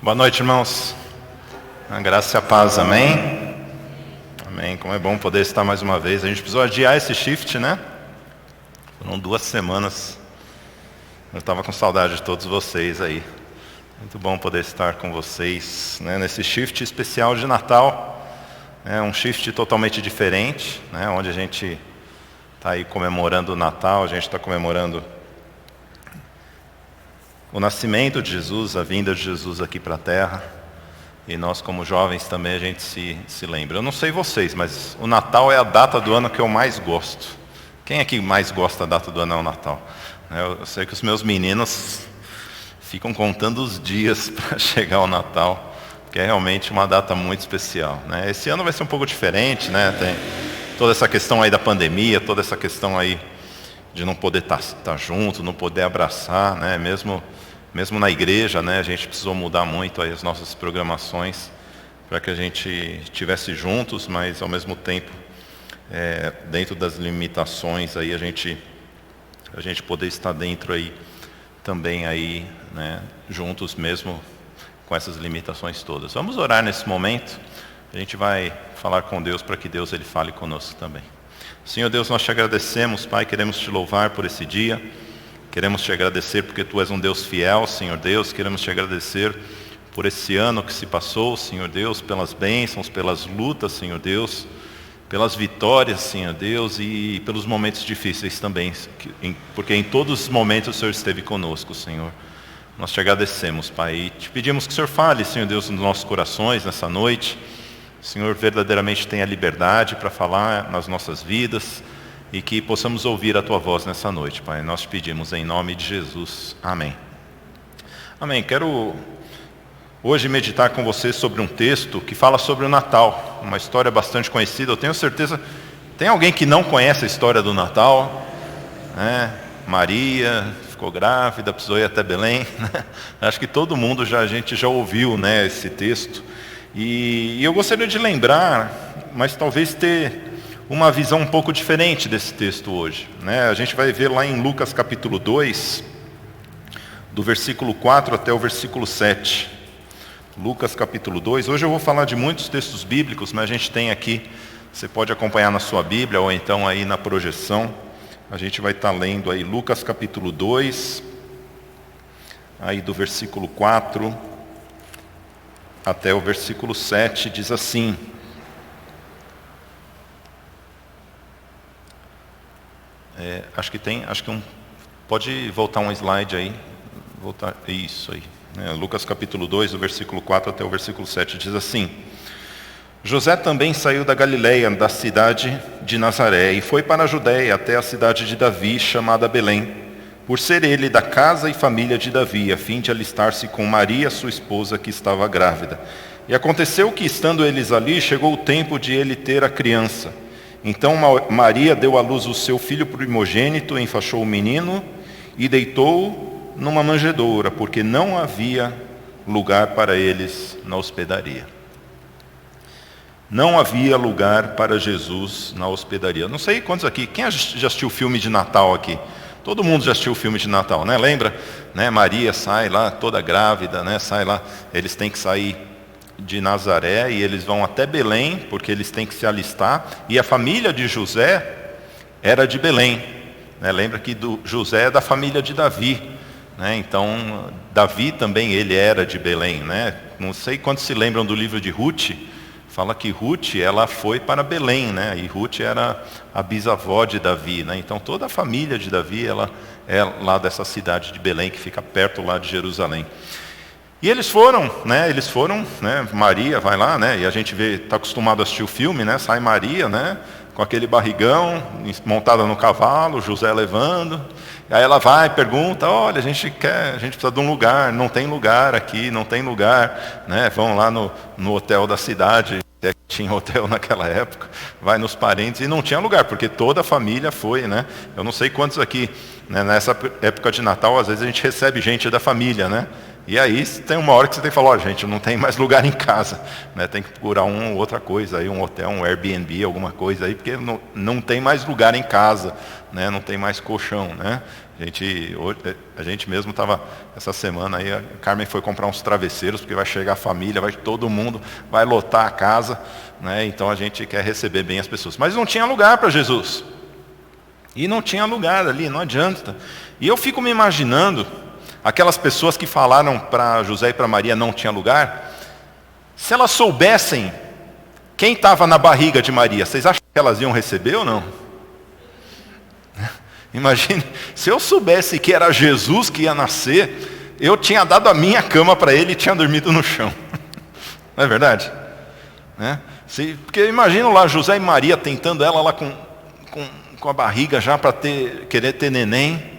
Boa noite, irmãos. A graça e a paz, amém? Amém. Como é bom poder estar mais uma vez. A gente precisou adiar esse shift, né? Foram 2 semanas. Eu estava com saudade de todos vocês aí. Muito bom poder estar com vocês, né? Nesse shift especial de Natal. Um shift totalmente diferente, né? Onde a gente está aí comemorando o Natal, a gente está comemorando o nascimento de Jesus, a vinda de Jesus aqui para a Terra. E nós, como jovens, também a gente se lembra. Eu não sei vocês, mas o Natal é a data do ano que eu mais gosto. Quem aqui mais gosta da data do ano é o Natal? Eu sei que os meus meninos ficam contando os dias para chegar ao Natal, porque é realmente uma data muito especial, né? Esse ano vai ser um pouco diferente, né? Tem toda essa questão aí da pandemia, toda essa questão aí de não poder estar junto, não poder abraçar, né? Mesmo na igreja, né, a gente precisou mudar muito aí as nossas programações para que a gente estivesse juntos, mas ao mesmo tempo, dentro das limitações, aí a gente poder estar dentro aí também aí, né, juntos mesmo com essas limitações todas. Vamos orar nesse momento. A gente vai falar com Deus para que Deus ele fale conosco também. Senhor Deus, nós te agradecemos, Pai, queremos te louvar por esse dia. Queremos te agradecer porque Tu és um Deus fiel, Senhor Deus. Queremos te agradecer por esse ano que se passou, Senhor Deus, pelas bênçãos, pelas lutas, Senhor Deus, pelas vitórias, Senhor Deus, e pelos momentos difíceis também, porque em todos os momentos o Senhor esteve conosco, Senhor. Nós te agradecemos, Pai, e te pedimos que o Senhor fale, Senhor Deus, nos nossos corações nessa noite. O Senhor verdadeiramente tenha liberdade para falar nas nossas vidas, e que possamos ouvir a Tua voz nessa noite, Pai. Nós te pedimos em nome de Jesus. Amém. Amém. Quero hoje meditar com você sobre um texto que fala sobre o Natal. Uma história bastante conhecida. Eu tenho certeza... Tem alguém que não conhece a história do Natal? Maria ficou grávida, precisou ir até Belém. Acho que todo mundo a gente já ouviu, né, esse texto. E eu gostaria de lembrar, mas talvez ter uma visão um pouco diferente desse texto hoje, né? A gente vai ver lá em Lucas capítulo 2, do versículo 4 até o versículo 7. Lucas capítulo 2. Hoje eu vou falar de muitos textos bíblicos, mas a gente tem aqui, você pode acompanhar na sua Bíblia ou então aí na projeção. A gente vai estar lendo aí Lucas capítulo 2, aí do versículo 4 até o versículo 7, diz assim: pode voltar um slide aí, isso aí, Lucas capítulo 2, do versículo 4 até o versículo 7, diz assim: José também saiu da Galileia, da cidade de Nazaré, e foi para a Judéia, até a cidade de Davi, chamada Belém, por ser ele da casa e família de Davi, a fim de alistar-se com Maria, sua esposa, que estava grávida. E aconteceu que, estando eles ali, chegou o tempo de ele ter a criança. Então Maria deu à luz o seu filho primogênito, enfaixou o menino e deitou numa manjedoura, porque não havia lugar para eles na hospedaria. Não havia lugar para Jesus na hospedaria. Não sei quantos aqui, quem já assistiu o filme de Natal aqui? Todo mundo já assistiu o filme de Natal, né? Lembra? Maria sai lá toda grávida, né? Sai lá, eles têm que sair de Nazaré e eles vão até Belém, porque eles têm que se alistar, e a família de José era de Belém, né? Lembra que José é da família de Davi, né? Então Davi também ele era de Belém, né? Não sei quantos se lembram do livro de Ruth. Fala que Ruth ela foi para Belém, né? E Ruth era a bisavó de Davi, né? Então toda a família de Davi ela é lá dessa cidade de Belém, que fica perto lá de Jerusalém. E eles foram, né? Maria vai lá, né? E a gente está acostumado a assistir o filme, né? Sai Maria, né? Com aquele barrigão, montada no cavalo, José levando. E aí ela vai, pergunta: olha, a gente precisa de um lugar, não tem lugar aqui, não tem lugar, né? Vão lá no hotel da cidade, até que tinha hotel naquela época, vai nos parentes, e não tinha lugar, porque toda a família foi, né? Eu não sei quantos aqui, né, nessa época de Natal, às vezes a gente recebe gente da família, né? E aí tem uma hora que você tem que falar, gente, não tem mais lugar em casa, né? Tem que procurar outra coisa, aí, um hotel, um Airbnb, alguma coisa aí, porque não tem mais lugar em casa, né? Não tem mais colchão, né? A gente mesmo estava, essa semana aí, a Carmen foi comprar uns travesseiros, porque vai chegar a família, todo mundo vai lotar a casa, né? Então a gente quer receber bem as pessoas. Mas não tinha lugar para Jesus. E não tinha lugar ali, não adianta. E eu fico me imaginando, aquelas pessoas que falaram para José e para Maria não tinha lugar, se elas soubessem quem estava na barriga de Maria, vocês acham que elas iam receber ou não? Imagine, se eu soubesse que era Jesus que ia nascer, eu tinha dado a minha cama para ele e tinha dormido no chão. Não é verdade? Né? Porque imagina lá José e Maria tentando ela lá com a barriga já para querer ter neném.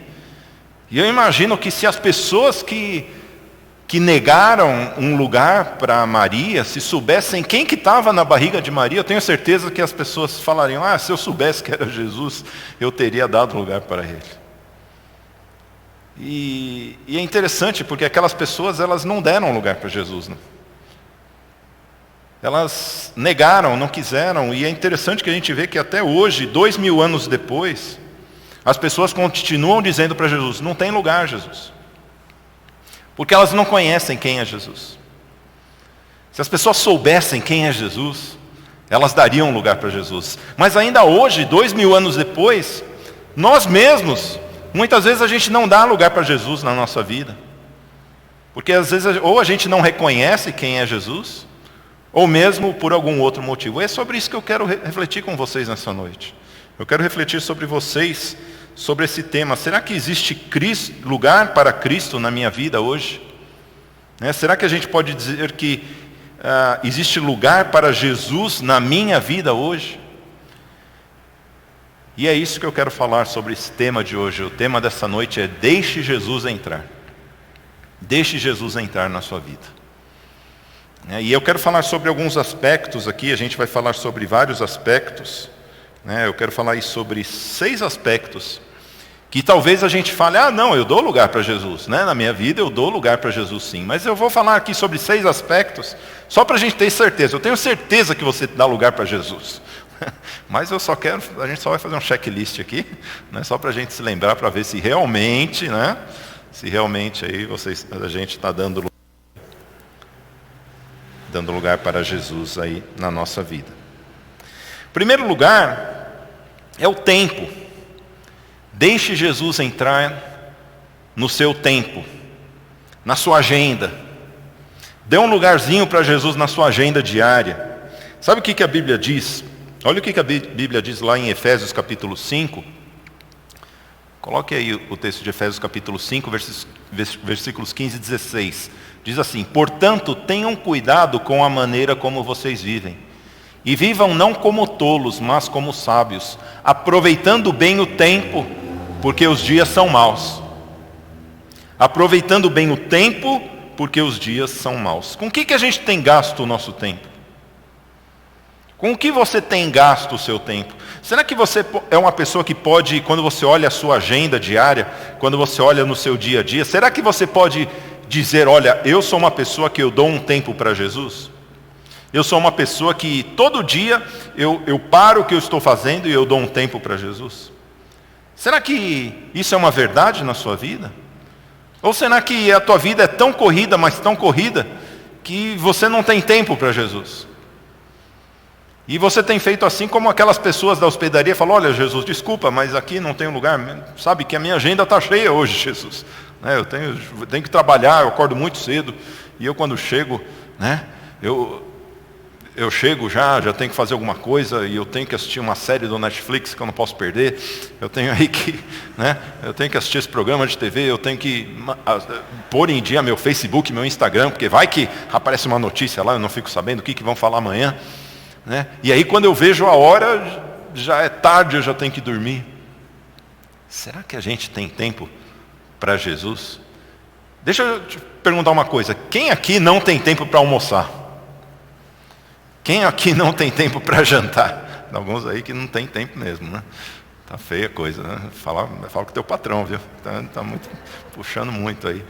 E eu imagino que se as pessoas que negaram um lugar para Maria, se soubessem quem que estava na barriga de Maria, eu tenho certeza que as pessoas falariam, se eu soubesse que era Jesus, eu teria dado lugar para ele. E é interessante, porque aquelas pessoas, elas não deram lugar para Jesus, né? Elas negaram, não quiseram, e é interessante que a gente vê que até hoje, 2000 anos depois, as pessoas continuam dizendo para Jesus, não tem lugar, Jesus. Porque elas não conhecem quem é Jesus. Se as pessoas soubessem quem é Jesus, elas dariam lugar para Jesus. Mas ainda hoje, 2000 anos depois, nós mesmos, muitas vezes a gente não dá lugar para Jesus na nossa vida. Porque às vezes ou a gente não reconhece quem é Jesus, ou mesmo por algum outro motivo. É sobre isso que eu quero refletir com vocês nessa noite. Eu quero refletir sobre vocês, sobre esse tema. Será que existe lugar para Cristo na minha vida hoje? Será que a gente pode dizer que existe lugar para Jesus na minha vida hoje? E é isso que eu quero falar sobre esse tema de hoje. O tema dessa noite é deixe Jesus entrar. Deixe Jesus entrar na sua vida. E eu quero falar sobre alguns aspectos aqui. A gente vai falar sobre vários aspectos. Eu quero falar aí sobre 6 aspectos que talvez a gente fale, não, eu dou lugar para Jesus, né? Na minha vida eu dou lugar para Jesus sim, mas eu vou falar aqui sobre 6 aspectos, só para a gente ter certeza. Eu tenho certeza que você dá lugar para Jesus, mas a gente só vai fazer um checklist aqui, né? Só para a gente se lembrar, para ver se realmente, né? Se realmente aí a gente está dando lugar para Jesus aí na nossa vida. Primeiro lugar é o tempo. Deixe Jesus entrar no seu tempo, na sua agenda. Dê um lugarzinho para Jesus na sua agenda diária. Sabe o que a Bíblia diz? Olha o que a Bíblia diz lá em Efésios capítulo 5. Coloque aí o texto de Efésios capítulo 5, versículos 15 e 16. Diz assim: portanto, tenham cuidado com a maneira como vocês vivem. E vivam não como tolos, mas como sábios, aproveitando bem o tempo, porque os dias são maus. Aproveitando bem o tempo, porque os dias são maus. Com o que a gente tem gasto o nosso tempo? Com o que você tem gasto o seu tempo? Será que você é uma pessoa que pode, quando você olha a sua agenda diária, quando você olha no seu dia a dia, será que você pode dizer, olha, eu sou uma pessoa que eu dou um tempo para Jesus? Eu sou uma pessoa que todo dia eu paro o que eu estou fazendo e eu dou um tempo para Jesus? Será que isso é uma verdade na sua vida? Ou será que a tua vida é tão corrida, mas tão corrida, que você não tem tempo para Jesus? E você tem feito assim como aquelas pessoas da hospedaria falam, olha Jesus, desculpa, mas aqui não tem lugar, sabe que a minha agenda está cheia hoje, Jesus. Eu tenho que trabalhar, eu acordo muito cedo, e eu quando chego, eu chego já tenho que fazer alguma coisa, e eu tenho que assistir uma série do Netflix que eu não posso perder, eu tenho que assistir esse programa de TV, eu tenho que pôr em dia meu Facebook, meu Instagram, porque vai que aparece uma notícia lá, eu não fico sabendo o que vão falar amanhã. E aí quando eu vejo a hora, já é tarde, eu já tenho que dormir. Será que a gente tem tempo para Jesus? Deixa eu te perguntar uma coisa, quem aqui não tem tempo para almoçar? Quem aqui não tem tempo para jantar? Tem alguns aí que não tem tempo mesmo, né? Tá feia a coisa, né? Fala com o teu patrão, viu? Tá muito, puxando muito aí.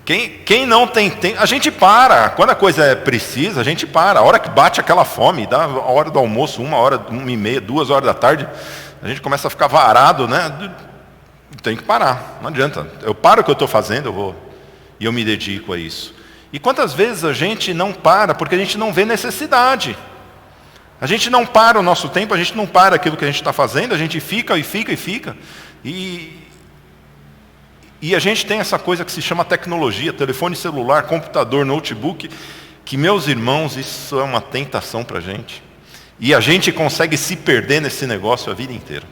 Quem não tem tempo, a gente para. Quando a coisa é precisa, a gente para. A hora que bate aquela fome, dá a hora do almoço, 1h, 1h30, 2h da tarde, a gente começa a ficar varado, né? Tem que parar, não adianta. Eu paro o que eu estou fazendo, e eu me dedico a isso. E quantas vezes a gente não para porque a gente não vê necessidade? A gente não para o nosso tempo, a gente não para aquilo que a gente está fazendo, a gente fica e fica e fica. E a gente tem essa coisa que se chama tecnologia, telefone celular, computador, notebook, que, meus irmãos, isso é uma tentação para a gente. E a gente consegue se perder nesse negócio a vida inteira.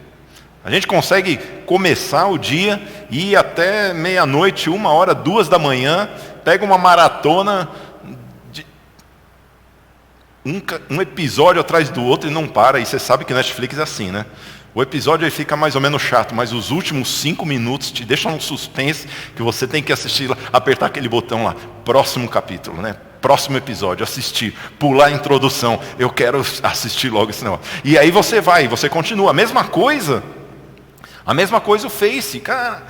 A gente consegue começar o dia e ir até meia-noite, 1h, 2h, pega uma maratona de um episódio atrás do outro e não para. E você sabe que Netflix é assim, né? O episódio aí fica mais ou menos chato, mas os últimos 5 minutos te deixam um suspense que você tem que assistir, apertar aquele botão lá, próximo capítulo, né? Próximo episódio, assistir, pular a introdução, eu quero assistir logo esse negócio. E aí você continua, a mesma coisa o Face, cara,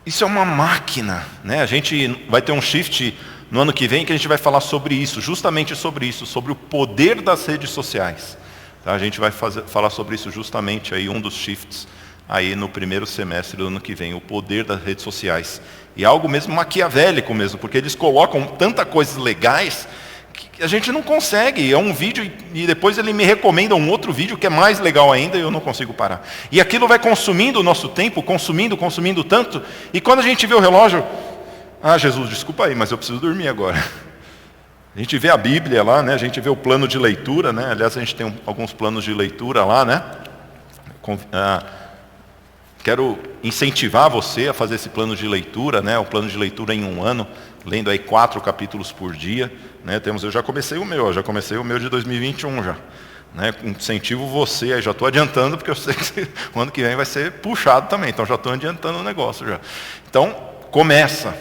isso é uma máquina, né? A gente vai ter um shift no ano que vem que a gente vai falar sobre isso, justamente sobre isso, sobre o poder das redes sociais. A gente vai falar sobre isso justamente aí, um dos shifts aí no primeiro semestre do ano que vem, o poder das redes sociais. E algo mesmo maquiavélico mesmo, porque eles colocam tanta coisas legais que a gente não consegue. É um vídeo e depois ele me recomenda um outro vídeo que é mais legal ainda e eu não consigo parar. E aquilo vai consumindo o nosso tempo, consumindo tanto, e quando a gente vê o relógio, Jesus, desculpa aí, mas eu preciso dormir agora. A gente vê a Bíblia lá, né? A gente vê o plano de leitura, né? Aliás, a gente tem alguns planos de leitura lá, né? Quero incentivar você a fazer esse plano de leitura, né? O plano de leitura em 1 ano, lendo aí 4 capítulos por dia, né? Eu já comecei o meu de 2021 já, né? Incentivo você, aí já estou adiantando, porque eu sei que o ano que vem vai ser puxado também, então já estou adiantando o negócio já. Então, começa.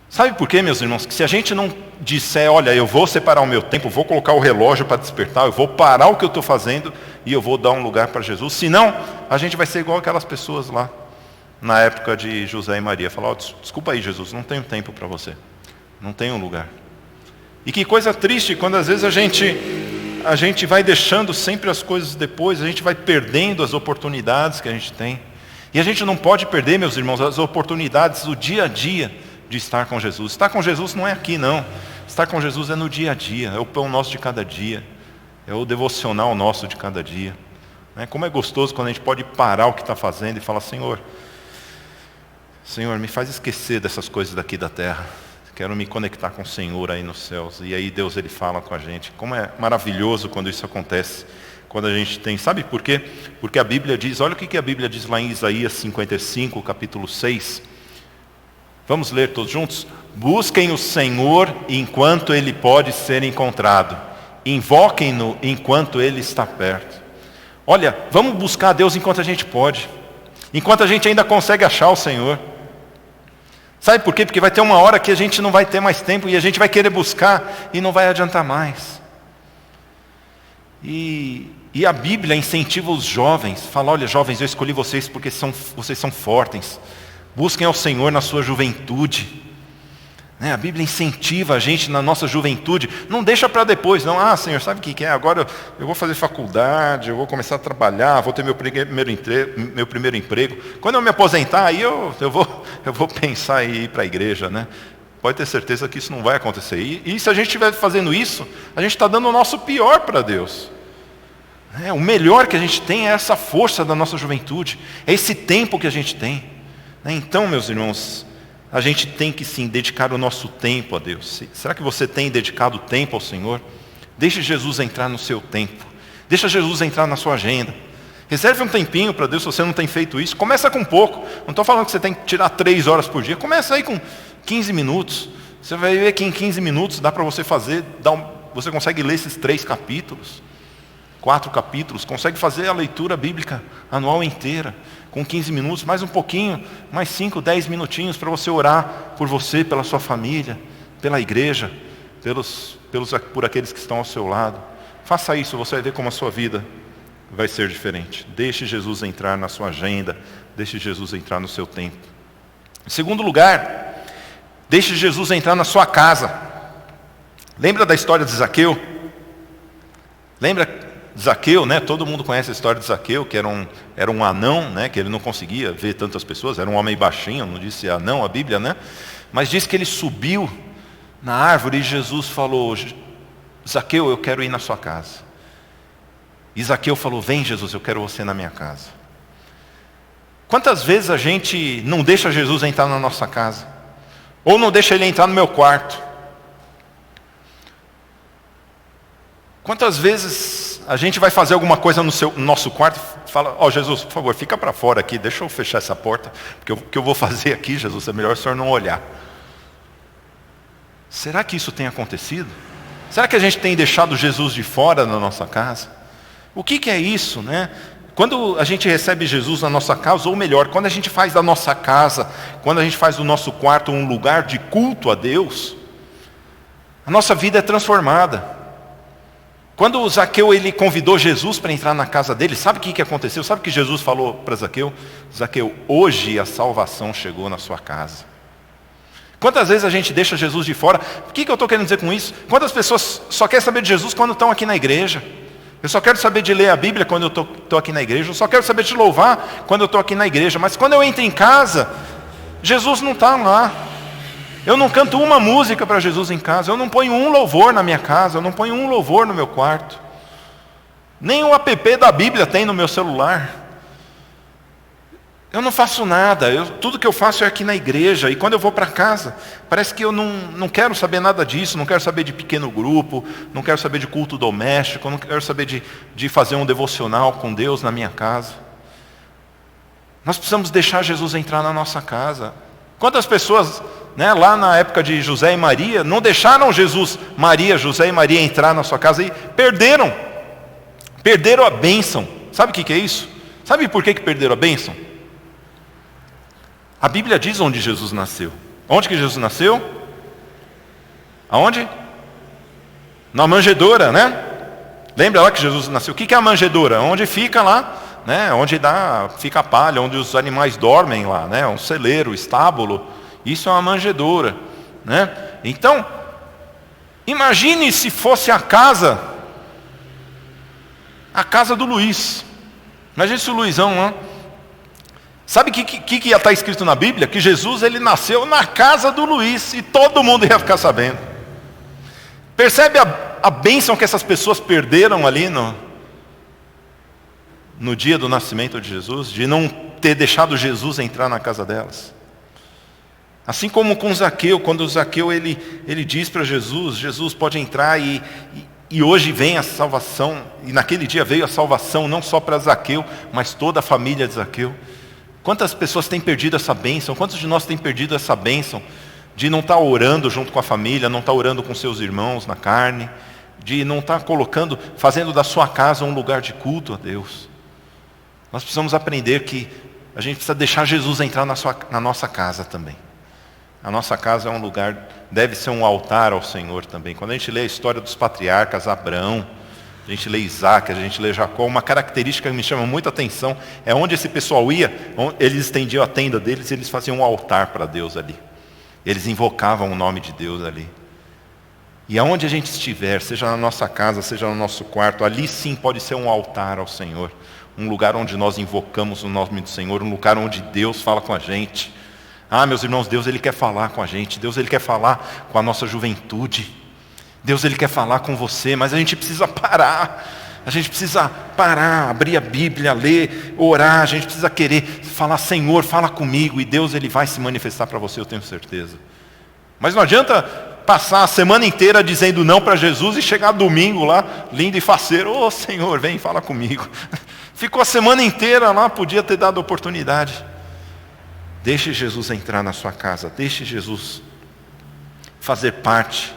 Sabe por quê, meus irmãos? Que se a gente não disser, olha, eu vou separar o meu tempo, vou colocar o relógio para despertar, eu vou parar o que eu estou fazendo e eu vou dar um lugar para Jesus. Senão, a gente vai ser igual aquelas pessoas lá, na época de José e Maria. Falar, desculpa aí, Jesus, não tenho tempo para você. Não tenho lugar. E que coisa triste, quando às vezes a gente vai deixando sempre as coisas depois, a gente vai perdendo as oportunidades que a gente tem. E a gente não pode perder, meus irmãos, as oportunidades do dia a dia, de estar com Jesus. Estar com Jesus não é aqui, não. Estar com Jesus é no dia a dia, é o pão nosso de cada dia, é o devocional nosso de cada dia. Como é gostoso quando a gente pode parar o que está fazendo e falar, Senhor, me faz esquecer dessas coisas daqui da terra. Quero me conectar com o Senhor aí nos céus. E aí Deus, Ele fala com a gente. Como é maravilhoso quando isso acontece. Quando a gente tem, sabe por quê? Porque a Bíblia diz, olha o que a Bíblia diz lá em Isaías 55, capítulo 6. Vamos ler todos juntos? Busquem o Senhor enquanto Ele pode ser encontrado. Invoquem-no enquanto Ele está perto. Olha, vamos buscar a Deus enquanto a gente pode. Enquanto a gente ainda consegue achar o Senhor. Sabe por quê? Porque vai ter uma hora que a gente não vai ter mais tempo e a gente vai querer buscar e não vai adiantar mais. E a Bíblia incentiva os jovens. Fala, olha jovens, eu escolhi vocês porque vocês são fortes. Busquem ao Senhor na sua juventude. A Bíblia incentiva a gente na nossa juventude. Não deixa para depois, não. Senhor, sabe o que é? Agora eu vou fazer faculdade, eu vou começar a trabalhar, vou ter meu primeiro emprego. Quando eu me aposentar, aí eu vou pensar em ir para a igreja, né? Pode ter certeza que isso não vai acontecer. E se a gente estiver fazendo isso, a gente está dando o nosso pior para Deus. O melhor que a gente tem é essa força da nossa juventude. É esse tempo que a gente tem. Então, meus irmãos, a gente tem que sim dedicar o nosso tempo a Deus. Será que você tem dedicado tempo ao Senhor? Deixe Jesus entrar no seu tempo. Deixa Jesus entrar na sua agenda. Reserve um tempinho para Deus se você não tem feito isso. Começa com pouco. Não estou falando que você tem que tirar 3 horas por dia. Começa aí com 15 minutos. Você vai ver que em 15 minutos dá para você fazer, você consegue ler esses 3 capítulos, 4 capítulos, consegue fazer a leitura bíblica anual inteira. Com 15 minutos, mais um pouquinho, mais 5, 10 minutinhos para você orar por você, pela sua família, pela igreja, por aqueles que estão ao seu lado. Faça isso, você vai ver como a sua vida vai ser diferente. Deixe Jesus entrar na sua agenda, deixe Jesus entrar no seu tempo. Em segundo lugar, Deixe Jesus entrar na sua casa. Lembra da história de Zaqueu? Lembra de Zaqueu, né? Todo mundo conhece a história de Zaqueu, que era um anão, né? Que ele não conseguia ver tantas pessoas, era um homem baixinho, não disse anão a Bíblia, né? Mas diz que ele subiu na árvore e Jesus falou: Zaqueu, eu quero ir na sua casa. E Zaqueu falou: vem, Jesus, eu quero você na minha casa. Quantas vezes a gente não deixa Jesus entrar na nossa casa? Ou não deixa ele entrar no meu quarto? Quantas vezes a gente vai fazer alguma coisa no nosso quarto e fala: ó, Jesus, por favor, fica para fora aqui, deixa eu fechar essa porta, porque o que eu vou fazer aqui, Jesus, é melhor o senhor não olhar. Será que isso tem acontecido? Será que a gente tem deixado Jesus de fora na nossa casa? O que é isso, né? Quando a gente recebe Jesus na nossa casa, ou melhor, quando a gente faz da nossa casa, quando a gente faz do nosso quarto um lugar de culto a Deus, a nossa vida é transformada. Quando o Zaqueu ele convidou Jesus para entrar na casa dele, sabe o que aconteceu? Sabe o que Jesus falou para Zaqueu? Zaqueu, hoje a salvação chegou na sua casa. Quantas vezes a gente deixa Jesus de fora? O que eu estou querendo dizer com isso? Quantas pessoas só querem saber de Jesus quando estão aqui na igreja? Eu só quero saber de ler a Bíblia quando eu estou aqui na igreja. Eu só quero saber de louvar quando eu estou aqui na igreja. Mas quando eu entro em casa, Jesus não está lá. Eu não canto uma música para Jesus em casa. Eu não ponho um louvor na minha casa. Eu não ponho um louvor no meu quarto. Nem o app da Bíblia tem no meu celular. Eu não faço nada. Tudo que eu faço é aqui na igreja. E quando eu vou para casa, parece que eu não quero saber nada disso. Não quero saber de pequeno grupo. Não quero saber de culto doméstico. Não quero saber de fazer um devocional com Deus na minha casa. Nós precisamos deixar Jesus entrar na nossa casa. Quantas pessoas, né, lá na época de José e Maria, não deixaram José e Maria entrar na sua casa e perderam a bênção. Sabe o que é isso? Sabe por que perderam a bênção? A Bíblia diz onde Jesus nasceu. Onde que Jesus nasceu? Aonde? Na manjedoura, né? Lembra lá que Jesus nasceu? O que é a manjedoura? Onde fica lá, né? Onde fica a palha, onde os animais dormem lá, né? Um celeiro, estábulo. Isso é uma manjedoura, né? Então, imagine se fosse a casa do Luiz. Imagine se o Luizão lá. Sabe o que ia estar escrito na Bíblia? Que Jesus ele nasceu na casa do Luiz e todo mundo ia ficar sabendo. Percebe a bênção que essas pessoas perderam ali no dia do nascimento de Jesus? De não ter deixado Jesus entrar na casa delas. Assim como com Zaqueu, quando o Zaqueu ele diz para Jesus: Jesus pode entrar e hoje vem a salvação. E naquele dia veio a salvação não só para Zaqueu, mas toda a família de Zaqueu. Quantas pessoas têm perdido essa bênção? Quantos de nós têm perdido essa bênção? De não estar orando junto com a família, não estar orando com seus irmãos na carne, de não estar fazendo da sua casa um lugar de culto a Deus. Nós precisamos aprender que a gente precisa deixar Jesus entrar na nossa casa também. A nossa casa é um lugar, deve ser um altar ao Senhor também. Quando a gente lê a história dos patriarcas, Abraão, a gente lê Isaac, a gente lê Jacó, uma característica que me chama muita atenção é onde esse pessoal ia, eles estendiam a tenda deles e eles faziam um altar para Deus ali. Eles invocavam o nome de Deus ali. E aonde a gente estiver, seja na nossa casa, seja no nosso quarto, ali sim pode ser um altar ao Senhor. Um lugar onde nós invocamos o nome do Senhor, um lugar onde Deus fala com a gente. Ah, meus irmãos, Deus ele quer falar com a gente, Deus ele quer falar com a nossa juventude. Deus ele quer falar com você, mas a gente precisa parar. A gente precisa parar, abrir a Bíblia, ler, orar. A gente precisa querer falar: Senhor, fala comigo. E Deus ele vai se manifestar para você, eu tenho certeza. Mas não adianta passar a semana inteira dizendo não para Jesus e chegar domingo lá, lindo e faceiro: ô Senhor, vem, fala comigo. Ficou a semana inteira lá, podia ter dado oportunidade. Deixe Jesus entrar na sua casa. Deixe Jesus fazer parte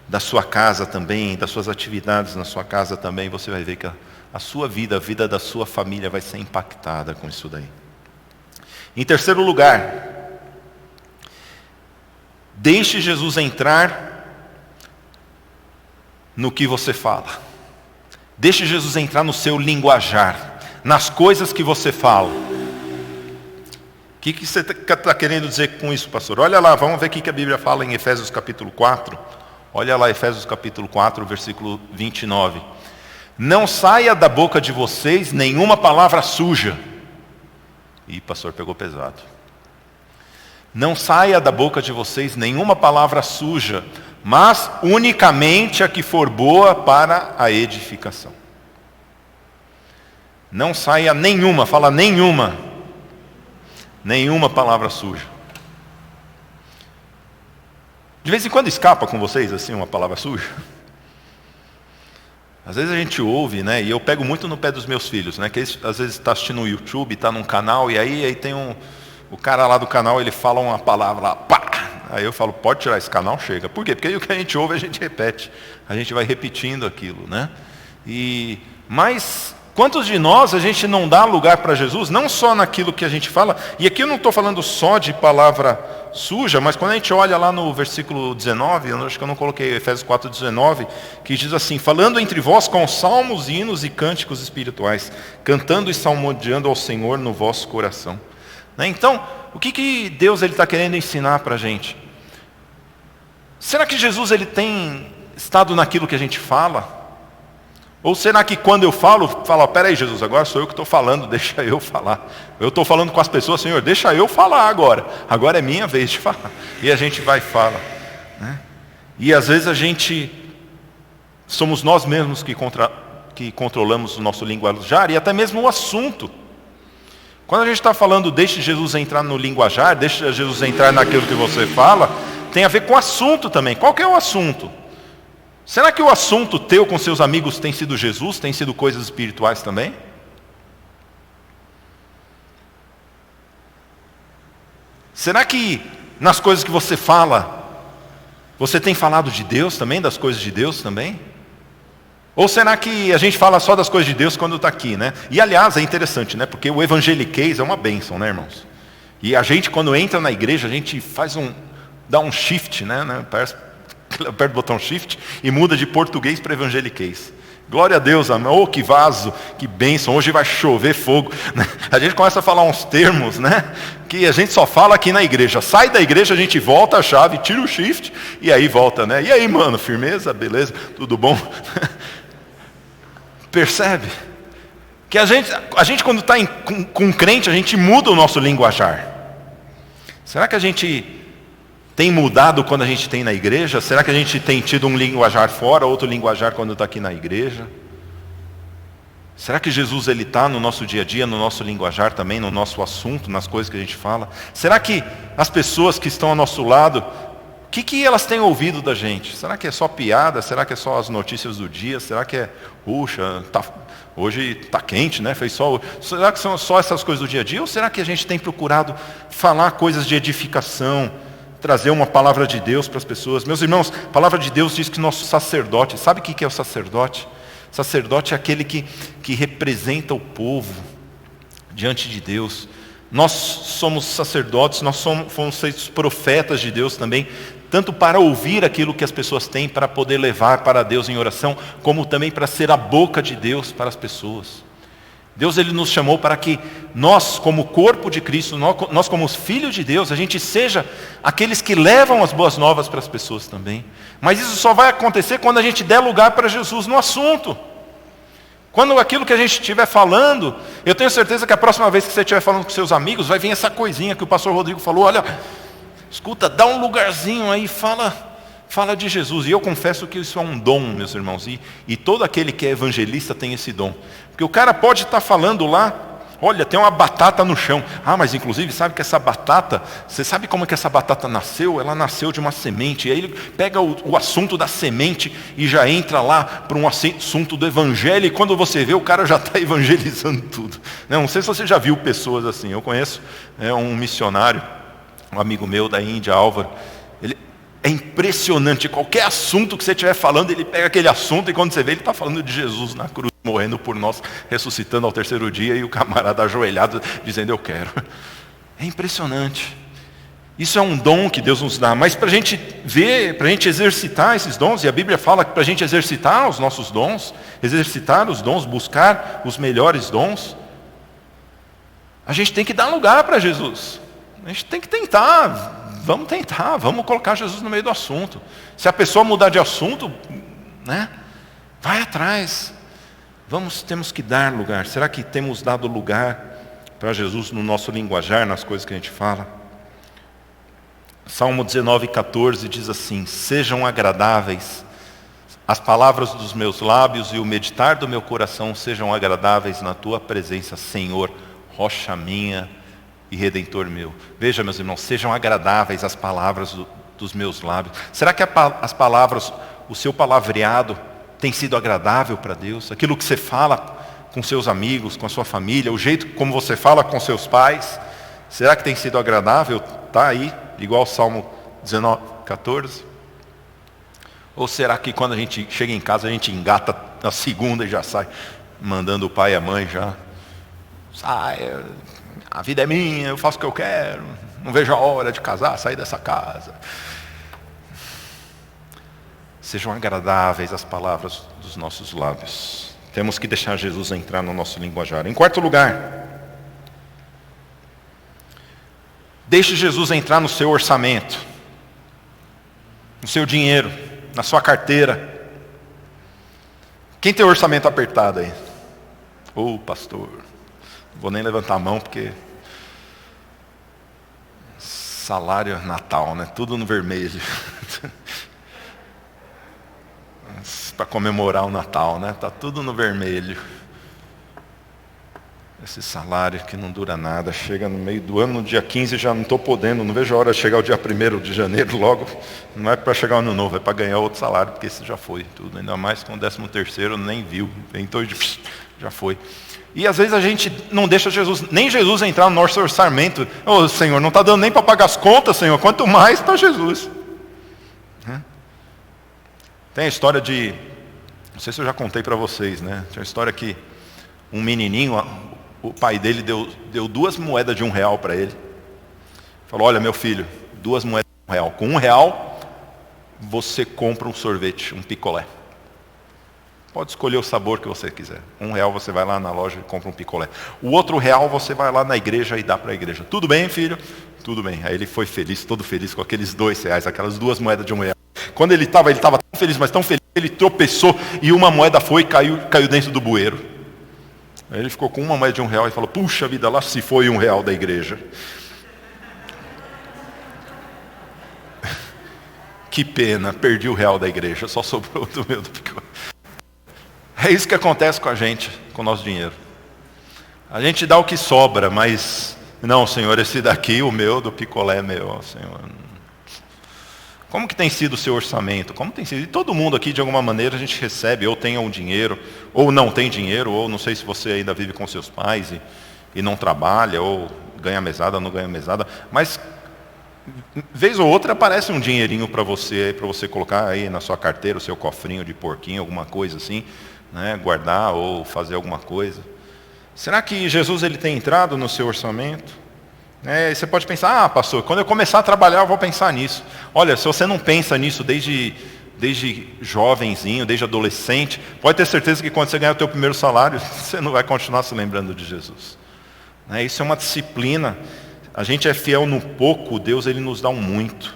da sua casa também, das suas atividades na sua casa também. Você vai ver que a sua vida, a vida da sua família vai ser impactada com isso daí. Em terceiro lugar, deixe Jesus entrar no que você fala. Deixe Jesus entrar no seu linguajar, nas coisas que você fala. que você está querendo dizer com isso, pastor? Olha lá, vamos ver o que a Bíblia fala em Efésios capítulo 4. Olha lá, Efésios capítulo 4, versículo 29. Não saia da boca de vocês nenhuma palavra suja. Ih, pastor, pegou pesado. Não saia da boca de vocês nenhuma palavra suja, mas unicamente a que for boa para a edificação. Não saia nenhuma, fala nenhuma palavra suja. De vez em quando escapa com vocês assim uma palavra suja? Às vezes a gente ouve, né? E eu pego muito no pé dos meus filhos, né? Que eles, às vezes está assistindo no YouTube, está num canal, e aí tem o cara lá do canal, ele fala uma palavra lá, pá! Aí eu falo, pode tirar esse canal, chega. Por quê? Porque aí o que a gente ouve, a gente repete. A gente vai repetindo aquilo, né? Mas quantos de nós a gente não dá lugar para Jesus, não só naquilo que a gente fala, e aqui eu não estou falando só de palavra suja, mas quando a gente olha lá no versículo 19, eu acho que eu não coloquei, Efésios 4, 19, que diz assim, falando entre vós com salmos, hinos e cânticos espirituais, cantando e salmodiando ao Senhor no vosso coração. Então, o que Deus está querendo ensinar para a gente? Será que Jesus ele tem estado naquilo que a gente fala? Ou será que quando eu falo, peraí Jesus, agora sou eu que estou falando, deixa eu falar. Eu estou falando com as pessoas, Senhor, deixa eu falar agora é minha vez de falar. E a gente vai e fala. Né? E às vezes somos nós mesmos que controlamos o nosso linguajar e até mesmo o assunto. Quando a gente está falando, deixe Jesus entrar no linguajar, deixe Jesus entrar naquilo que você fala, tem a ver com o assunto também. Qual que é o assunto? Será que o assunto teu com seus amigos tem sido Jesus? Tem sido coisas espirituais também? Será que nas coisas que você fala, você tem falado de Deus também, das coisas de Deus também? Ou será que a gente fala só das coisas de Deus quando está aqui, né? E aliás, é interessante, né? Porque o evangeliquez é uma bênção, né, irmãos? E a gente, quando entra na igreja, a gente dá um shift, né? Aperta o botão shift e muda de português para evangeliquez. Glória a Deus, amém. Oh, que vaso, que bênção, hoje vai chover fogo. A gente começa a falar uns termos, né? Que a gente só fala aqui na igreja. Sai da igreja, a gente volta a chave, tira o shift e aí volta, né? E aí, mano, firmeza, beleza, tudo bom? Percebe? Que a gente quando está com um crente, a gente muda o nosso linguajar. Será que a gente tem mudado quando a gente tem na igreja? Será que a gente tem tido um linguajar fora, outro linguajar quando está aqui na igreja? Será que Jesus ele está no nosso dia a dia, no nosso linguajar também, no nosso assunto, nas coisas que a gente fala? Será que as pessoas que estão ao nosso lado, o que elas têm ouvido da gente? Será que é só piada? Será que é só as notícias do dia? Será que é, puxa, hoje está quente, né? Será que são só essas coisas do dia a dia? Ou será que a gente tem procurado falar coisas de edificação, trazer uma palavra de Deus para as pessoas? Meus irmãos, a palavra de Deus diz que nosso sacerdote, sabe o que é o sacerdote? O sacerdote é aquele que representa o povo diante de Deus. Nós somos sacerdotes, nós fomos feitos profetas de Deus também, tanto para ouvir aquilo que as pessoas têm, para poder levar para Deus em oração, como também para ser a boca de Deus para as pessoas. Deus ele nos chamou para que nós, como corpo de Cristo, nós como os filhos de Deus, a gente seja aqueles que levam as boas novas para as pessoas também. Mas isso só vai acontecer quando a gente der lugar para Jesus no assunto. Quando aquilo que a gente estiver falando, eu tenho certeza que a próxima vez que você estiver falando com seus amigos, vai vir essa coisinha que o pastor Rodrigo falou, olha, escuta, dá um lugarzinho aí, fala de Jesus. E eu confesso que isso é um dom, meus irmãos, e todo aquele que é evangelista tem esse dom. Porque o cara pode estar falando lá, olha, tem uma batata no chão. Ah, mas inclusive, sabe que essa batata, você sabe como é que essa batata nasceu? Ela nasceu de uma semente. E aí ele pega o assunto da semente e já entra lá para um assunto do evangelho. E quando você vê, o cara já está evangelizando tudo. Não sei se você já viu pessoas assim. Eu conheço um missionário, um amigo meu da Índia, Álvaro. É impressionante, qualquer assunto que você estiver falando, ele pega aquele assunto e quando você vê, ele está falando de Jesus na cruz, morrendo por nós, ressuscitando ao terceiro dia e o camarada ajoelhado dizendo eu quero. É impressionante. Isso é um dom que Deus nos dá, mas para a gente ver, para a gente exercitar esses dons, e a Bíblia fala que para a gente exercitar os nossos dons, exercitar os dons, buscar os melhores dons, a gente tem que dar lugar para Jesus. A gente tem que tentar, vamos colocar Jesus no meio do assunto. Se a pessoa mudar de assunto, né, vai atrás. Temos que dar lugar. Será que temos dado lugar para Jesus no nosso linguajar, nas coisas que a gente fala? Salmo 19:14 diz assim: sejam agradáveis as palavras dos meus lábios e o meditar do meu coração sejam agradáveis na tua presença, Senhor, rocha minha e redentor meu. Veja, meus irmãos, sejam agradáveis as palavras dos meus lábios. Será que as palavras, o seu palavreado tem sido agradável para Deus? Aquilo que você fala com seus amigos, com a sua família, o jeito como você fala com seus pais, será que tem sido agradável? Está aí, igual ao Salmo 19:14? Ou será que quando a gente chega em casa, a gente engata na segunda e já sai mandando o pai e a mãe já? Sai, a vida é minha, eu faço o que eu quero, não vejo a hora de casar, sair dessa casa. Sejam agradáveis as palavras dos nossos lábios. Temos que deixar Jesus entrar no nosso linguajar. Em quarto lugar, deixe Jesus entrar no seu orçamento, no seu dinheiro, na sua carteira. Quem tem orçamento apertado aí? Pastor, não vou nem levantar a mão porque salário Natal, né? Tudo no vermelho. Para comemorar o Natal, né? Tá tudo no vermelho. Esse salário que não dura nada, chega no meio do ano, no dia 15 já não estou podendo, não vejo a hora de chegar o dia 1º de janeiro logo. Não é para chegar o ano novo, é para ganhar outro salário, porque esse já foi tudo. Ainda mais com o 13º, nem viu. Então já foi. E às vezes a gente não deixa nem Jesus entrar no nosso orçamento. Senhor, não está dando nem para pagar as contas, Senhor, quanto mais para Jesus. Tem a história de, não sei se eu já contei para vocês, né? Tem a história que um menininho, o pai dele deu 2 moedas de R$1 para ele. Falou: olha, meu filho, 2 moedas de R$1. Com R$1 você compra um sorvete, um picolé. Pode escolher o sabor que você quiser. R$1 você vai lá na loja e compra um picolé. O outro R$1 você vai lá na igreja e dá para a igreja. Tudo bem, filho? Tudo bem. Aí ele foi feliz, todo feliz com aqueles R$2, aquelas 2 moedas de R$1. Quando ele estava tão feliz, mas tão feliz, ele tropeçou e uma moeda foi e caiu dentro do bueiro. Aí ele ficou com uma moeda de R$1 e falou: puxa vida, lá se foi R$1 da igreja. Que pena, perdi o R$1 da igreja, só sobrou do meu. É isso que acontece com a gente, com o nosso dinheiro. A gente dá o que sobra, mas não, Senhor, esse daqui, o meu, do picolé é meu, Senhor. Como que tem sido o seu orçamento? Como tem sido? E todo mundo aqui, de alguma maneira, a gente recebe, ou tem um dinheiro, ou não tem dinheiro, ou não sei se você ainda vive com seus pais e não trabalha, ou ganha mesada, ou não ganha mesada, mas vez ou outra aparece um dinheirinho para você colocar aí na sua carteira, o seu cofrinho de porquinho, alguma coisa assim, né? Guardar ou fazer alguma coisa. Será que Jesus ele tem entrado no seu orçamento? Você pode pensar: pastor, quando eu começar a trabalhar eu vou pensar nisso. Olha, se você não pensa nisso desde jovenzinho, desde adolescente, pode ter certeza que quando você ganhar o teu primeiro salário, você não vai continuar se lembrando de Jesus. Isso é uma disciplina. A gente é fiel no pouco, Deus ele nos dá um muito.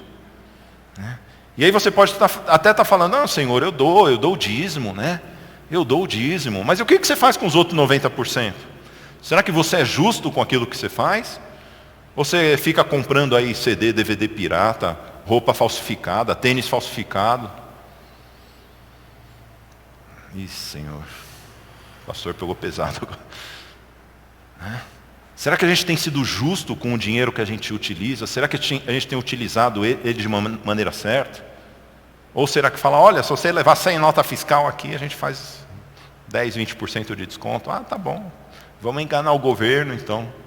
E aí você pode até estar falando: não, Senhor, eu dou o dízimo, né? Eu dou o dízimo. Mas o que você faz com os outros 90%? Será que você é justo com aquilo que você faz? Ou você fica comprando aí CD, DVD pirata, roupa falsificada, tênis falsificado? Ih, Senhor, o pastor pegou pesado. Será que a gente tem sido justo com o dinheiro que a gente utiliza? Será que a gente tem utilizado ele de uma maneira certa? Ou será que fala: olha, se você levar 100 nota fiscal aqui, a gente faz 10, 20% de desconto? Tá bom, vamos enganar o governo então.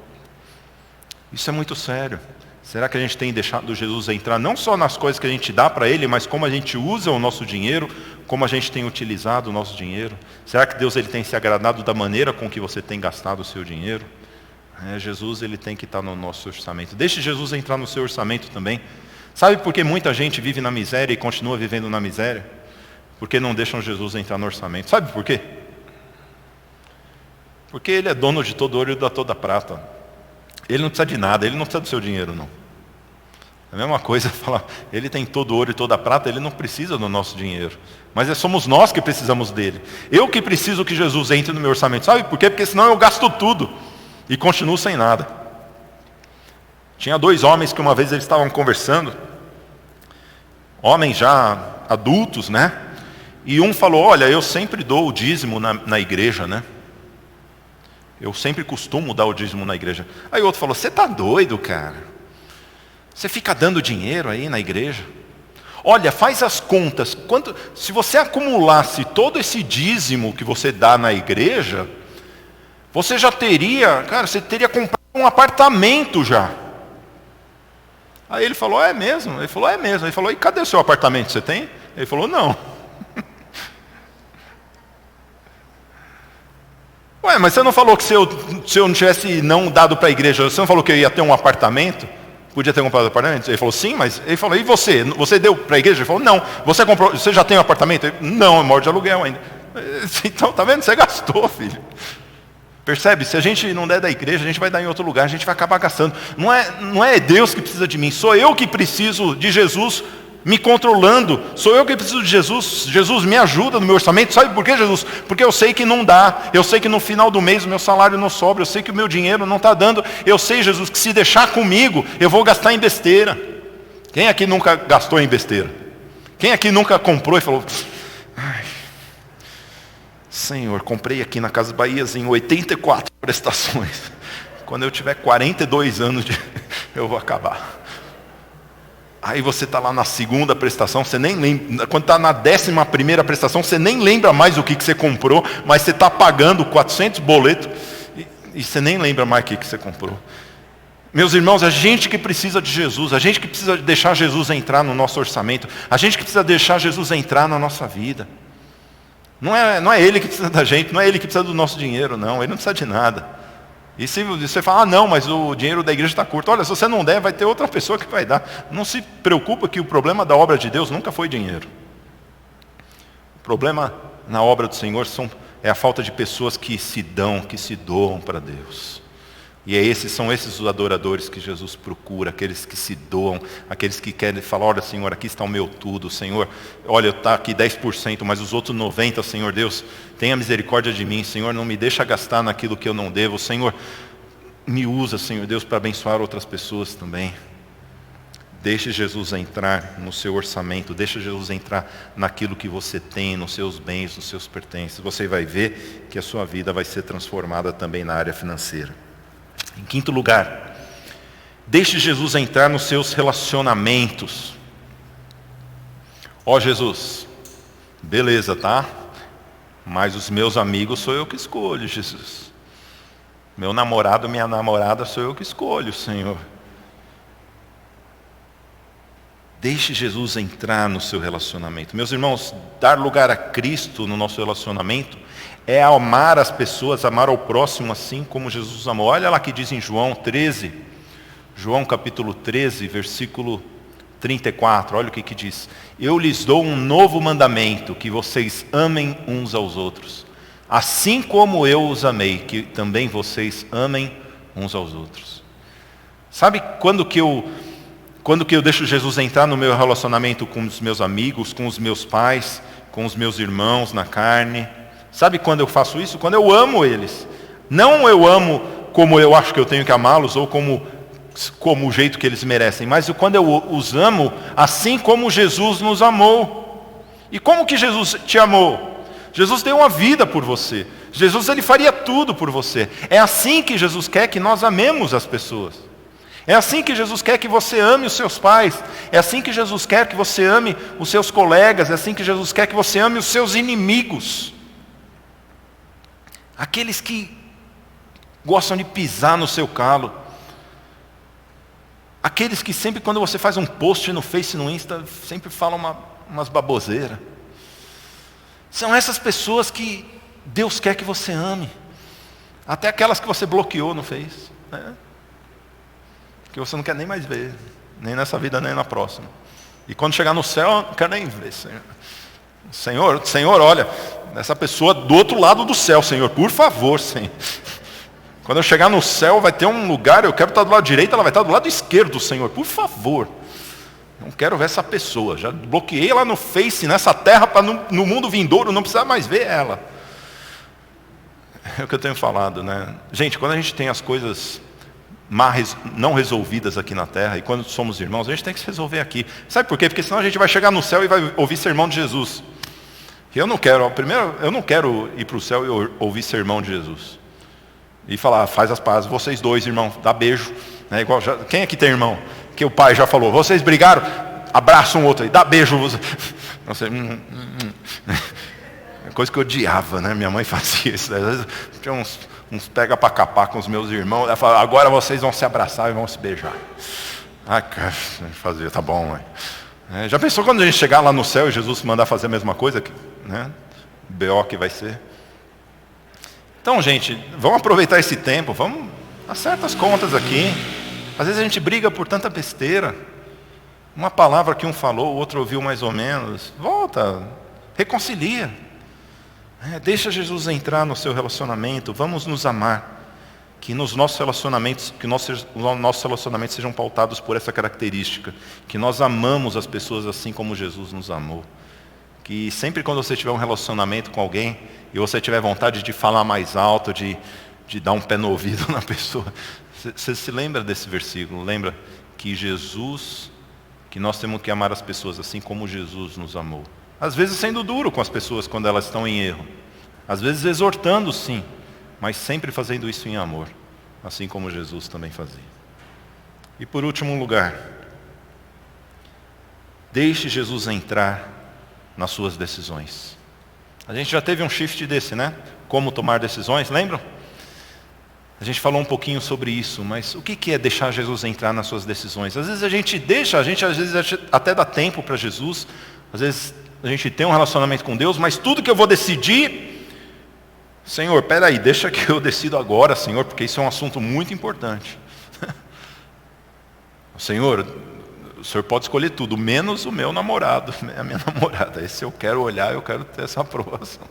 Isso é muito sério. Será que a gente tem deixado Jesus entrar não só nas coisas que a gente dá para Ele, mas como a gente usa o nosso dinheiro, como a gente tem utilizado o nosso dinheiro? Será que Deus ele tem se agradado da maneira com que você tem gastado o seu dinheiro? Jesus ele tem que estar no nosso orçamento. Deixe Jesus entrar no seu orçamento também. Sabe por que muita gente vive na miséria e continua vivendo na miséria? Porque não deixam Jesus entrar no orçamento. Sabe por quê? Porque Ele é dono de todo ouro e de toda prata. Ele não precisa de nada, ele não precisa do seu dinheiro, não. A mesma coisa, falar, ele tem todo o ouro e toda a prata, ele não precisa do nosso dinheiro. Mas somos nós que precisamos dele. Eu que preciso que Jesus entre no meu orçamento. Sabe por quê? Porque senão eu gasto tudo e continuo sem nada. Tinha 2 homens que uma vez eles estavam conversando, homens já adultos, né? E um falou, olha, eu sempre dou o dízimo na igreja, né? Eu sempre costumo dar o dízimo na igreja. Aí o outro falou, você está doido, cara? Você fica dando dinheiro aí na igreja? Olha, faz as contas. Se você acumulasse todo esse dízimo que você dá na igreja, você já teria, cara, você teria comprado um apartamento já. Aí ele falou, é mesmo? Ele falou, é mesmo. Ele falou, e cadê o seu apartamento? Você tem? Ele falou, não. Ué, mas você não falou que se eu não tivesse não dado para a igreja, você não falou que eu ia ter um apartamento? Podia ter comprado apartamento? Ele falou, sim, mas ele falou, e você? Você deu para a igreja? Ele falou, não. Você comprou, você já tem um apartamento? Ele, não, eu moro de aluguel ainda. Então, tá vendo? Você gastou, filho. Percebe? Se a gente não der da igreja, a gente vai dar em outro lugar, a gente vai acabar gastando. Não é Deus que precisa de mim, sou eu que preciso de Jesus me controlando. Sou eu que preciso de Jesus. Jesus me ajuda no meu orçamento. Sabe por quê, Jesus? Porque eu sei que não dá. Eu sei que no final do mês o meu salário não sobra. Eu sei que o meu dinheiro não está dando. Eu sei, Jesus, que se deixar comigo, eu vou gastar em besteira. Quem aqui nunca gastou em besteira? Quem aqui nunca comprou e falou, ai, Senhor, comprei aqui na Casas Bahias em 84 prestações. Quando eu tiver 42 anos, eu vou acabar. Aí você está lá na segunda prestação, você nem lembra. Quando está na 11ª prestação, você nem lembra mais o que você comprou, mas você está pagando 400 boletos e você nem lembra mais o que você comprou. Meus irmãos, a gente que precisa de Jesus, a gente que precisa deixar Jesus entrar no nosso orçamento, a gente que precisa deixar Jesus entrar na nossa vida. Não é Ele que precisa da gente, não é Ele que precisa do nosso dinheiro, não. Ele não precisa de nada. E se você fala, não, mas o dinheiro da igreja está curto. Olha, se você não der, vai ter outra pessoa que vai dar. Não se preocupa que o problema da obra de Deus nunca foi dinheiro. O problema na obra do Senhor é a falta de pessoas que se doam para Deus. E são esses os adoradores que Jesus procura, aqueles que se doam, aqueles que querem falar, olha Senhor, aqui está o meu tudo, Senhor, olha, está aqui 10%, mas os outros 90%, Senhor Deus, tenha misericórdia de mim, Senhor, não me deixa gastar naquilo que eu não devo, Senhor, me usa, Senhor Deus, para abençoar outras pessoas também. Deixe Jesus entrar no seu orçamento, deixe Jesus entrar naquilo que você tem, nos seus bens, nos seus pertences. Você vai ver que a sua vida vai ser transformada também na área financeira. Em 5º lugar, deixe Jesus entrar nos seus relacionamentos. Ó Jesus, beleza, tá? Mas os meus amigos sou eu que escolho, Jesus. Meu namorado, minha namorada sou eu que escolho, Senhor. Deixe Jesus entrar no seu relacionamento. Meus irmãos, dar lugar a Cristo no nosso relacionamento é amar as pessoas, amar ao próximo assim como Jesus amou. Olha lá que diz em João 13, João capítulo 13, versículo 34, olha o que diz. Eu lhes dou um novo mandamento, que vocês amem uns aos outros. Assim como eu os amei, que também vocês amem uns aos outros. Sabe quando que eu deixo Jesus entrar no meu relacionamento com os meus amigos, com os meus pais, com os meus irmãos na carne? Sabe quando eu faço isso? Quando eu amo eles. Não eu amo como eu acho que eu tenho que amá-los, ou como o jeito que eles merecem, mas quando eu os amo, assim como Jesus nos amou. E como que Jesus te amou? Jesus deu uma vida por você. Jesus, ele faria tudo por você. É assim que Jesus quer que nós amemos as pessoas. É assim que Jesus quer que você ame os seus pais. É assim que Jesus quer que você ame os seus colegas. É assim que Jesus quer que você ame os seus inimigos. Aqueles que gostam de pisar no seu calo. Aqueles que sempre quando você faz um post no Face, no Insta, sempre falam umas baboseiras. São essas pessoas que Deus quer que você ame. Até aquelas que você bloqueou no Face, né? Que você não quer nem mais ver. Nem nessa vida, nem na próxima. E quando chegar no céu, eu não quero nem ver, Senhor, olha, essa pessoa do outro lado do céu, Senhor, por favor, Senhor. Quando eu chegar no céu, vai ter um lugar, eu quero estar do lado direito, ela vai estar do lado esquerdo, Senhor. Por favor. Não quero ver essa pessoa. Já bloqueei ela no Face, nessa terra, para no mundo vindouro não precisar mais ver ela. É o que eu tenho falado, né? Gente, quando a gente tem as coisas não resolvidas aqui na terra, e quando somos irmãos, a gente tem que se resolver aqui. Sabe por quê? Porque senão a gente vai chegar no céu e vai ouvir sermão de Jesus. E eu não quero, primeiro, eu não quero ir para o céu e ouvir sermão de Jesus. E falar, faz as pazes, vocês dois, irmão, dá beijo. Né? Igual quem aqui tem irmão? Que o pai já falou, vocês brigaram, abraça um outro aí, dá beijo. Não sei, é coisa que eu odiava, né? Minha mãe fazia isso. Às vezes tinha uns pega para capar com os meus irmãos. Ela falava, agora vocês vão se abraçar e vão se beijar. Ah, cara, fazia, tá bom, mãe. Já pensou quando a gente chegar lá no céu e Jesus mandar fazer a mesma coisa? Né? B.O. que vai ser. Então, gente, vamos aproveitar esse tempo, vamos acertar as contas aqui. Às vezes a gente briga por tanta besteira. Uma palavra que um falou, o outro ouviu mais ou menos. Volta, reconcilia. Deixa Jesus entrar no seu relacionamento, vamos nos amar. Que nos nossos relacionamentos, nossos relacionamentos sejam pautados por essa característica. Que nós amamos as pessoas assim como Jesus nos amou. Que sempre quando você tiver um relacionamento com alguém, e você tiver vontade de falar mais alto, de dar um pé no ouvido na pessoa, você se lembra desse versículo? Lembra que que nós temos que amar as pessoas assim como Jesus nos amou. Às vezes sendo duro com as pessoas quando elas estão em erro. Às vezes exortando sim, mas sempre fazendo isso em amor. Assim como Jesus também fazia. E por último lugar, deixe Jesus entrar nas suas decisões. A gente já teve um shift desse, né? Como tomar decisões, lembram? A gente falou um pouquinho sobre isso, mas o que é deixar Jesus entrar nas suas decisões? Às vezes a gente às vezes até dá tempo para Jesus, às vezes a gente tem um relacionamento com Deus, mas tudo que eu vou decidir, Senhor, peraí, deixa que eu decido agora, Senhor, porque isso é um assunto muito importante. Senhor, o Senhor pode escolher tudo, menos o meu namorado, a minha namorada. Esse eu quero olhar, eu quero ter essa aprovação.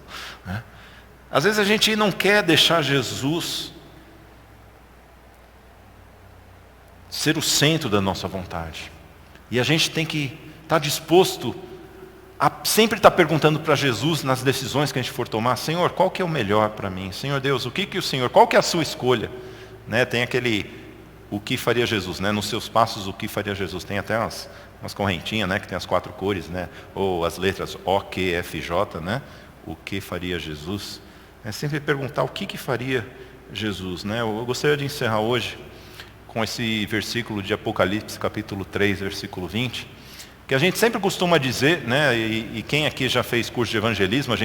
Às vezes a gente não quer deixar Jesus ser o centro da nossa vontade. E a gente tem que estar disposto a sempre estar perguntando para Jesus nas decisões que a gente for tomar, Senhor, qual que é o melhor para mim? Senhor Deus, qual que é a sua escolha? Né? Tem o que faria Jesus, né? Nos seus passos, o que faria Jesus? Tem até umas correntinhas, né? Que tem as 4 cores, né? Ou as letras O, Q, F, J, né? O que faria Jesus? É sempre perguntar o que faria Jesus, né? Eu gostaria de encerrar hoje com esse versículo de Apocalipse, capítulo 3, versículo 20, que a gente sempre costuma dizer, né? E quem aqui já fez curso de evangelismo,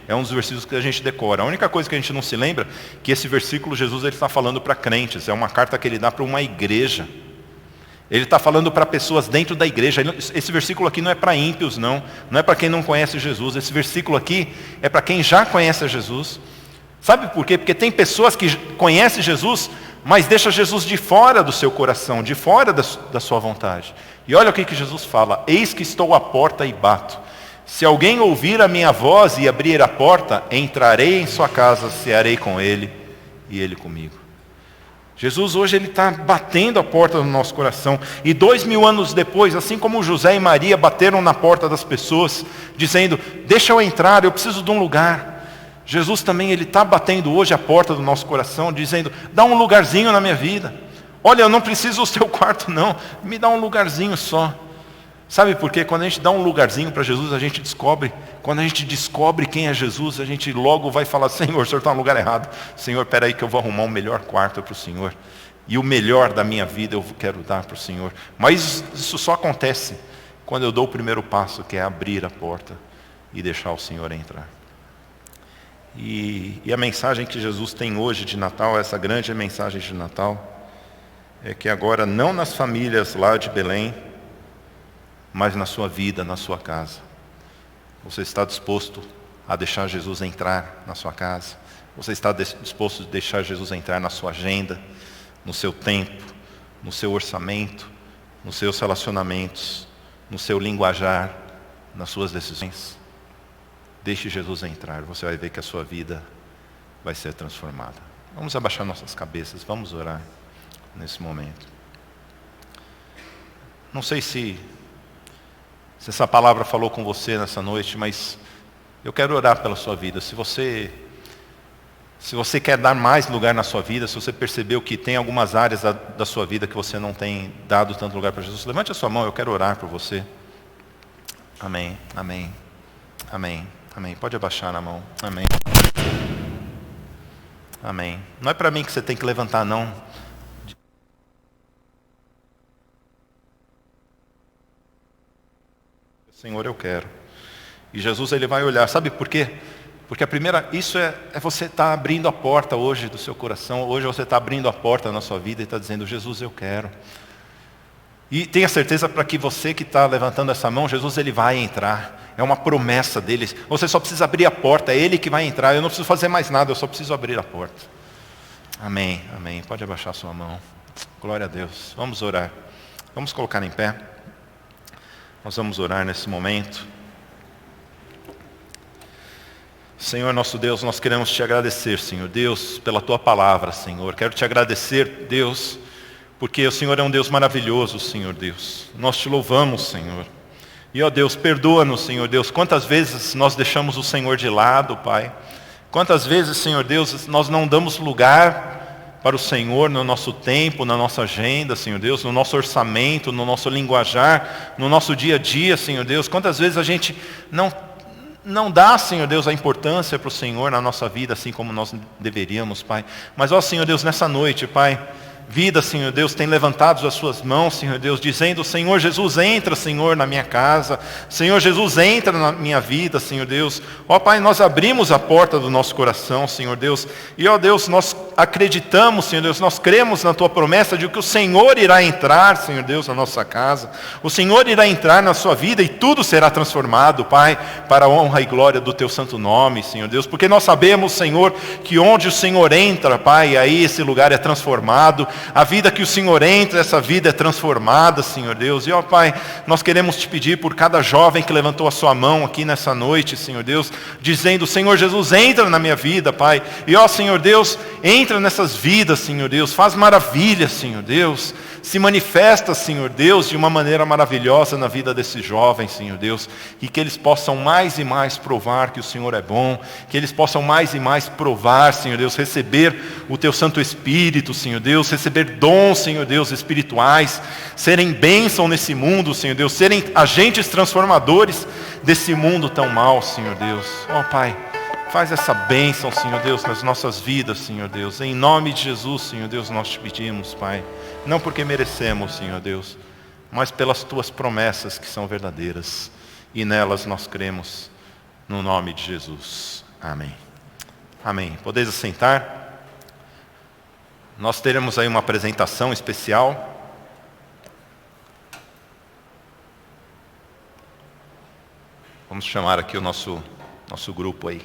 é um dos versículos que a gente decora. A única coisa que a gente não se lembra, que esse versículo Jesus ele está falando para crentes, é uma carta que ele dá para uma igreja. Ele está falando para pessoas dentro da igreja. Esse versículo aqui não é para ímpios, não é para quem não conhece Jesus. Esse versículo aqui é para quem já conhece Jesus. Sabe por quê? Porque tem pessoas que conhecem Jesus, mas deixa Jesus de fora do seu coração, de fora da sua vontade. E olha o que Jesus fala, eis que estou à porta e bato. Se alguém ouvir a minha voz e abrir a porta, entrarei em sua casa, cearei com ele e ele comigo. Jesus hoje ele está batendo a porta do nosso coração. E 2000 anos depois, assim como José e Maria bateram na porta das pessoas, dizendo, deixa eu entrar, eu preciso de um lugar. Jesus também ele está batendo hoje a porta do nosso coração, dizendo, dá um lugarzinho na minha vida. Olha, eu não preciso do seu quarto não, me dá um lugarzinho só. Sabe por quê? Quando a gente dá um lugarzinho para Jesus, a gente descobre. Quando a gente descobre quem é Jesus, a gente logo vai falar, Senhor, o Senhor está no lugar errado. Senhor, espera aí que eu vou arrumar um melhor quarto para o Senhor. E o melhor da minha vida eu quero dar para o Senhor. Mas isso só acontece quando eu dou o primeiro passo, que é abrir a porta e deixar o Senhor entrar. E a mensagem que Jesus tem hoje de Natal, essa grande mensagem de Natal, é que agora não nas famílias lá de Belém, mas na sua vida, na sua casa. Você está disposto a deixar Jesus entrar na sua casa? Você está disposto a deixar Jesus entrar na sua agenda, no seu tempo, no seu orçamento, nos seus relacionamentos, no seu linguajar, nas suas decisões? Deixe Jesus entrar, você vai ver que a sua vida vai ser transformada. Vamos abaixar nossas cabeças, vamos orar nesse momento. Não sei se essa palavra falou com você nessa noite, mas eu quero orar pela sua vida. Se você quer dar mais lugar na sua vida, se você percebeu que tem algumas áreas da sua vida que você não tem dado tanto lugar para Jesus, levante a sua mão, eu quero orar por você. Amém, amém, amém, amém. Pode abaixar a mão, amém. Amém. Não é para mim que você tem que levantar, não. Senhor, eu quero. E Jesus, ele vai olhar, sabe por quê? Porque isso é você estar abrindo a porta hoje do seu coração, hoje você está abrindo a porta na sua vida e está dizendo, Jesus, eu quero. E tenha certeza para que você que está levantando essa mão, Jesus, ele vai entrar. É uma promessa dele. Você só precisa abrir a porta, é ele que vai entrar. Eu não preciso fazer mais nada, eu só preciso abrir a porta. Amém, amém. Pode abaixar a sua mão. Glória a Deus. Vamos orar. Vamos colocar em pé. Nós vamos orar nesse momento. Senhor nosso Deus, nós queremos te agradecer, Senhor Deus, pela tua palavra, Senhor. Quero te agradecer, Deus, porque o Senhor é um Deus maravilhoso, Senhor Deus. Nós te louvamos, Senhor. E, ó Deus, perdoa-nos, Senhor Deus. Quantas vezes nós deixamos o Senhor de lado, Pai. Quantas vezes, Senhor Deus, nós não damos lugar para o Senhor no nosso tempo, na nossa agenda, Senhor Deus, no nosso orçamento, no nosso linguajar, no nosso dia a dia, Senhor Deus. Quantas vezes a gente não dá, Senhor Deus, a importância para o Senhor na nossa vida, assim como nós deveríamos, Pai. Mas, ó Senhor Deus, nessa noite, Pai, vida, Senhor Deus, tem levantado as suas mãos, Senhor Deus, dizendo, Senhor Jesus, entra, Senhor, na minha casa. Senhor Jesus, entra na minha vida, Senhor Deus. Ó Pai, nós abrimos a porta do nosso coração, Senhor Deus. E, ó Deus, nós acreditamos, Senhor Deus, nós cremos na tua promessa de que o Senhor irá entrar, Senhor Deus, na nossa casa. O Senhor irá entrar na sua vida e tudo será transformado, Pai, para a honra e glória do teu santo nome, Senhor Deus. Porque nós sabemos, Senhor, que onde o Senhor entra, Pai, aí esse lugar é transformado. A vida que o Senhor entra, essa vida é transformada, Senhor Deus. E, ó Pai, nós queremos te pedir por cada jovem que levantou a sua mão aqui nessa noite, Senhor Deus, dizendo, Senhor Jesus, entra na minha vida, Pai. E, ó Senhor Deus, entra nessas vidas, Senhor Deus. Faz maravilhas, Senhor Deus. Se manifesta, Senhor Deus, de uma maneira maravilhosa na vida desses jovens, Senhor Deus. E que eles possam mais e mais provar que o Senhor é bom. Que eles possam mais e mais provar, Senhor Deus, receber o teu Santo Espírito, Senhor Deus, receber dons, Senhor Deus, espirituais, serem bênção nesse mundo, Senhor Deus, serem agentes transformadores desse mundo tão mau, Senhor Deus. Ó Pai, faz essa bênção, Senhor Deus, nas nossas vidas, Senhor Deus. Em nome de Jesus, Senhor Deus, nós te pedimos, Pai. Não porque merecemos, Senhor Deus, mas pelas tuas promessas que são verdadeiras. E nelas nós cremos, no nome de Jesus. Amém. Amém. Podeis assentar. Nós teremos aí uma apresentação especial. Vamos chamar aqui o nosso grupo aí.